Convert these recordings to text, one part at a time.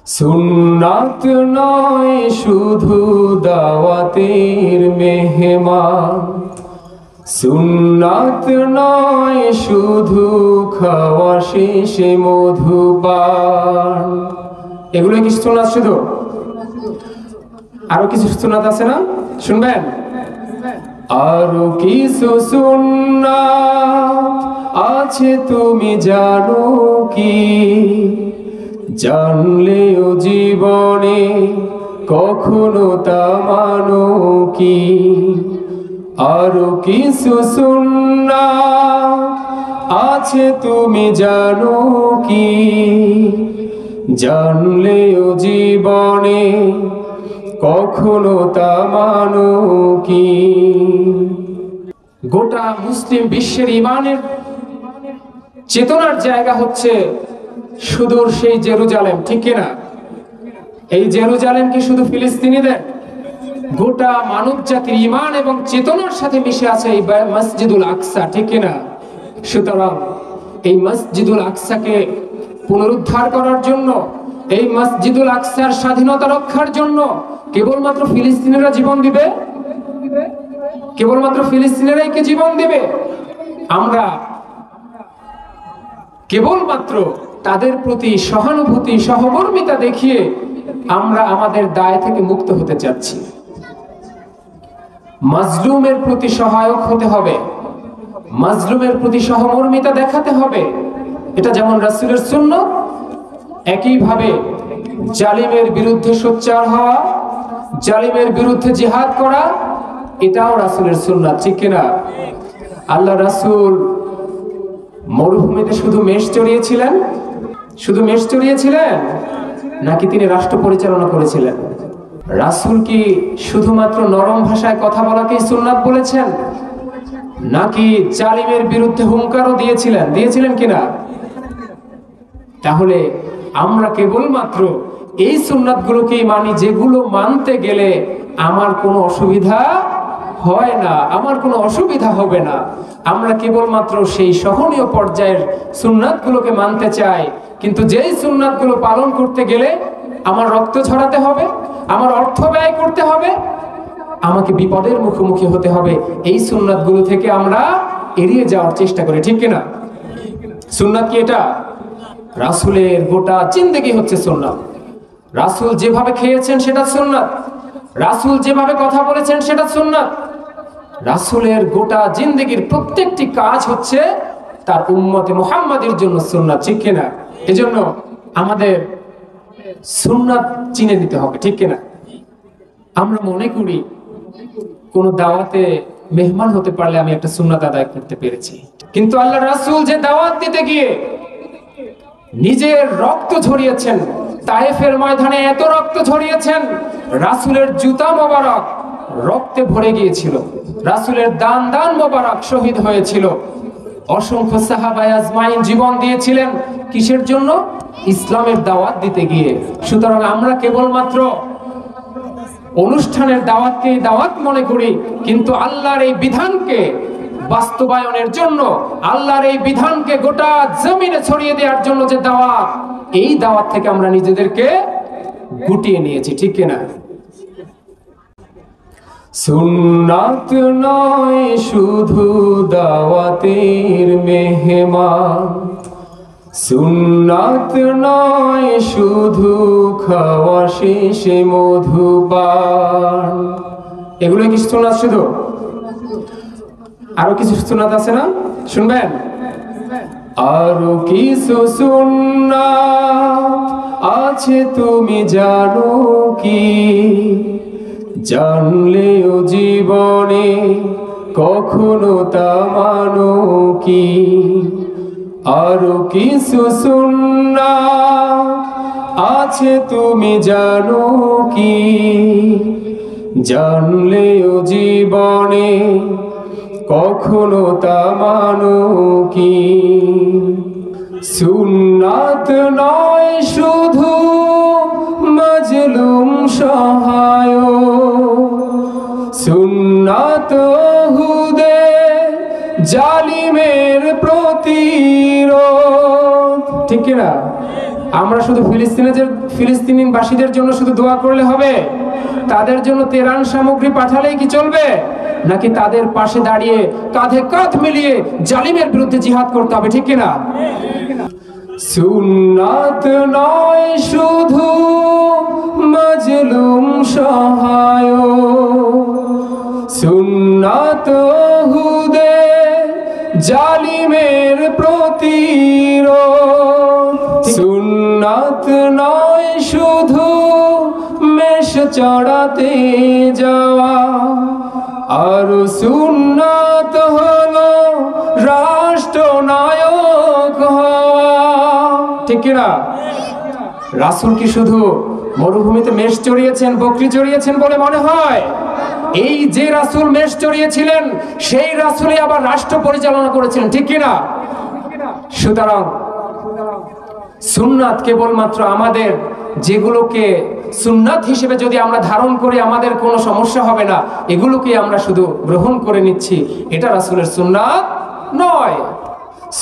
সুন্নাত নয় শুধু দাওয়াতের মেহমান, সুন্নাত নয় শুধু খাওয়া শেষে মধুপান। এগুলোই কিছু সুন্নাত, শুধু আরো কিছু সুন্নাত আছে না, শুনবেন? আরো কিছু সুন্নাত আছে তুমি জানো কি? জানলেও জীবনে কখনো তা মানো কি? আরো কিছু সুন্নাত আছে তুমি জানো কি? জানলেও জীবনে কখনো তা মানো কি? গোটা মুসলিম বিশ্বের ইমানের চেতনার জায়গা হচ্ছে সুদূর সেই জেরুজালেম, ঠিক কিনা? এই জেরুজালেম কি শুধু ফিলিস্তিনিদের? গোটা মানব জাতির ইমান এবং চেতনার সাথে মিশে আছে এই মসজিদুল আকসা, ঠিক কিনা? সুতরাং এই মসজিদুল আকসাকে পুনরুদ্ধার করার জন্য, এই মসজিদুল আকসার স্বাধীনতা রক্ষার জন্য কেবলমাত্র ফিলিস্তিনিরা জীবন দিবে? কেবলমাত্র ফিলিস্তিনিরাই কি জীবন দিবে? আমরা কেবলমাত্র তাদের প্রতি সহানুভূতি, সহমর্মিতা দেখিয়ে আমরা আমাদের দায় থেকে মুক্ত হতে চাচ্ছি। মাজলুমের প্রতি সহায়ক হতে হবে, মাজলুমের প্রতি সহমর্মিতা দেখাতে হবে। এটা যেমন রাসূলের সুন্নাত, একইভাবে জালিমের বিরুদ্ধে সোচ্চার হওয়া, জালিমের বিরুদ্ধে জিহাদ করা, এটাও রাসূলের সুন্নাত, ঠিক কিনা? আল্লাহ রাসূল মরুভূমিতে শুধু মেষ চড়িয়েছিলেন? শুধু মেষ চড়িয়েছিলেন নাকি তিনি রাষ্ট্র পরিচালনা করেছিলেন? রাসূল কি শুধুমাত্র নরম ভাষায় কথা বলাকেই সুন্নাত বলেছেন, নাকি জালিমের বিরুদ্ধে হুঙ্কারও দিয়েছিলেন? দিয়েছিলেন কিনা? তাহলে আমরা কেবলমাত্র এই সুন্নাতগুলোকেই মানি যেগুলো মানতে গেলে আমার কোনো অসুবিধা হয় না, আমার কোনো অসুবিধা হবে না। আমরা কেবলমাত্র সেই সহনীয় পর্যায়ের সুন্নাতগুলোকে মানতে চাই, কিন্তু যেই সুন্নাতগুলো পালন করতে গেলে আমার রক্ত ঝরাতে হবে, আমার অর্থ ব্যয় করতে হবে, আমাকে বিপদের মুখোমুখি হতে হবে, এই সুন্নাতগুলো থেকে আমরা এড়িয়ে যাওয়ার চেষ্টা করি, ঠিক কিনা? সুন্নাত কি এটা? রাসূলের গোটা জিন্দেগি হচ্ছে সুন্নাত। রাসূল যেভাবে খেয়েছেন সেটা সুন্নাত, রাসূল যেভাবে কথা বলেছেন সেটা সুন্নাত। রাসূলের গোটা জিন্দেগির প্রত্যেকটি কাজ হচ্ছে তার উম্মতে মুহাম্মাদের জন্য সুন্নাত, ঠিক কিনা? এজন্য আমাদের সুন্নাত চিনে নিতে হবে, ঠিক কিনা? আমরা মনে করি কোন দাওয়াতে মেহমান হতে পারলে আমি একটা সুন্নাত আদায় করতে পেরেছি, কিন্তু আল্লাহ রাসূল যে দাওয়াত দিতে গিয়ে নিজের রক্ত ঝরিয়েছেন, তায়েফের ময়দানে এত রক্ত ঝরিয়েছেন, রাসূলের জুতা মোবারক রক্তে ভরে গিয়েছিল, রাসূলের দান দান মোবারক শহীদ হয়েছিল, অসংখ্য সাহাবায়ে আজমাইন জীবন দিয়েছিলেন কিসের জন্য? ইসলামের দাওয়াত দিতে গিয়ে। সুতরাং আমরা কেবলমাত্র অনুষ্ঠানের দাওয়াতকে দাওয়াত মনে করি, কিন্তু আল্লাহর এই বিধানকে বাস্তবায়নের জন্য, আল্লাহর এই বিধানকে গোটা জমিনে ছড়িয়ে দেওয়ার জন্য যে দাওয়াত, এই দাওয়াত থেকে আমরা নিজেদেরকে গুটিয়ে নিয়েছি, ঠিক কিনা? সুন্নাত নয় শুধু দাওয়াতের মেহমান, সুন্নাত নয় শুধু খাওয়া শেষে মধুপান। এগুলোই কিছু সুন্নাত, শুধু আরো কিছু সুন্নাত আছে না, শুনবেন? আরো কিছু সুন্নাত আছে তুমি জানো কি? জানলেও জীবনে কখনো তা মানো কি? আরো কিছু সুন্নাত আছে তুমি জানো কি? জানলেও জীবনে কখনো তা মানো কি? সুন্নাত নয় শুধু মাজলুম সহায়, সুন্নাত হুদে জালিমের প্রতিরোধ, ঠিক কিনা? আমরা শুধু ফিলিস্তিনিবাসীদের জন্য শুধু দোয়া করলে হবে? তাদের জন্য তেরান সামগ্রী পাঠালেই কি চলবে? নাকি তাদের পাশে দাঁড়িয়ে কাঁধে কাঁধ মিলিয়ে জালিমের বিরুদ্ধে জিহাদ করতে হবে, ঠিক কিনা? সুন্নাত নয় শুধু মাজলুম সহায়, সুন্নাত হুদে জালিমের প্রতিরোধ। সুন্নাত নয় শুধু মেষ চড়াতে যাওয়া, আর সুন্নাত হলো রাষ্ট্রনায়ক হওয়া, ঠিক কিনা? রাসূল কি শুধু মরুভূমিতে মেষ চড়িয়েছেন, বকরি চড়িয়েছেন বলে মনে হয়? এই যে রাসূল মেষ চড়িয়েছিলেন, সেই রাসূলই আবার রাষ্ট্র পরিচালনা করেছিলেন, ঠিক কিনা? সুতরাং সুন্নাত কেবলমাত্র আমাদের, যেগুলোকে সুন্নাত হিসেবে যদি আমরা ধারণ করি আমাদের কোনো সমস্যা হবে না, এগুলোকে আমরা শুধু গ্রহণ করে নিচ্ছি, এটা রাসূলের সুন্নাত নয়।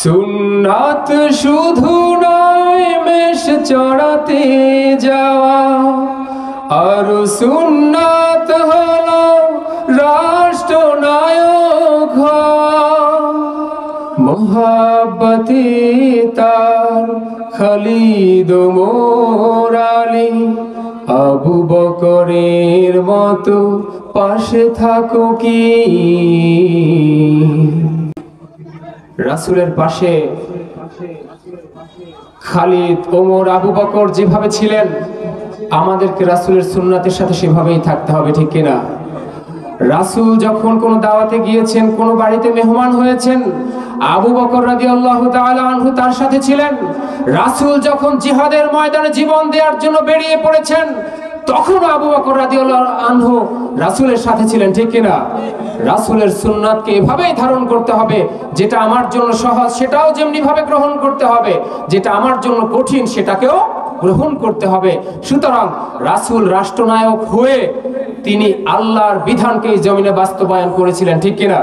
সুন্নাত শুধু নয় মেষ চড়াতে যাওয়া, আর সুন্নাত হলো রাষ্ট্রনায়ক হওয়া। মোহাব্বতে তার খালিদ ওমর আলী, আবু বকরের মতো পাশে থাকো কি? রাসূলের পাশে খালিদ, ওমর, আবু বকর যেভাবে ছিলেন, আমাদেরকে রাসূলের সুন্নাতের সাথে সেভাবেই থাকতে হবে, ঠিক কিনা? রাসূল যখন কোনো দাওয়াতে গিয়েছেন, কোনো বাড়িতে মেহমান হয়েছেন, আবু বকর রাদিয়াল্লাহু তাআলা আনহু তার সাথে ছিলেন। রাসূল যখন জিহাদের ময়দানে জীবন দেওয়ার জন্য বেরিয়ে পড়েছেন, তখন আবু বকর রাদিয়াল্লাহু আনহু রাসূলের সাথে ছিলেন, ঠিক কিনা? রাসূলের সুন্নাতকে এভাবেই ধারণ করতে হবে, যেটা আমার জন্য সহজ সেটাও যেমনি ভাবে গ্রহণ করতে হবে, যেটা আমার জন্য কঠিন সেটাকেও গ্রহণ করতে হবে। সুতরাং রাসূল রাষ্ট্রনায়ক হয়ে তিনি আল্লাহর বিধানকে এই জমিনে বাস্তবায়ন করেছিলেন, ঠিক কিনা?